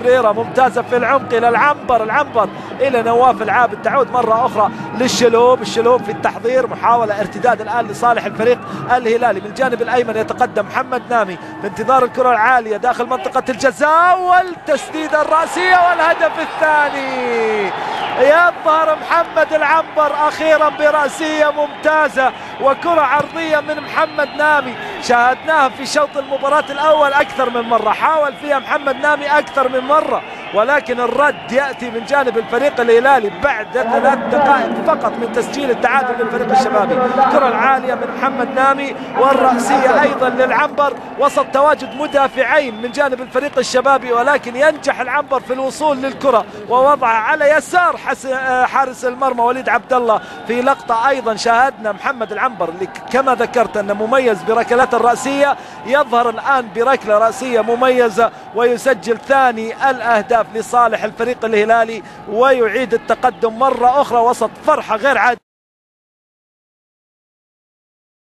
تمريرة ممتازة في العمق إلى العنبر إلى نواف العابد، تعود مرة أخرى للشلوب. الشلوب في التحضير، محاولة ارتداد الآن لصالح الفريق الهلالي. من الجانب الأيمن يتقدم محمد نامي في انتظار الكرة العالية داخل منطقة الجزاء، والتسديدة الرأسية والهدف الثاني. يظهر محمد العنبر أخيرا برأسية ممتازة وكرة عرضية من محمد نامي. شاهدناها في شوط المباراة الأول أكثر من مرة، حاول فيها محمد نامي أكثر من مرة، ولكن الرد يأتي من جانب الفريق الهلالي بعد 3 دقائق فقط من تسجيل التعادل للفريق الشبابي. الكرة العالية من محمد نامي والرأسية أيضا للعنبر، وسط تواجد مدافعين من جانب الفريق الشبابي، ولكن ينجح العنبر في الوصول للكرة ووضعها على يسار حارس المرمى وليد عبد الله. في لقطة أيضا شاهدنا محمد العنبر اللي كما ذكرت أنه مميز بركلات الرأسية، يظهر الآن بركلة رأسية مميزة ويسجل ثاني الأهداف لصالح الفريق الهلالي ويعيد التقدم مرة أخرى وسط فرحة غير عادية.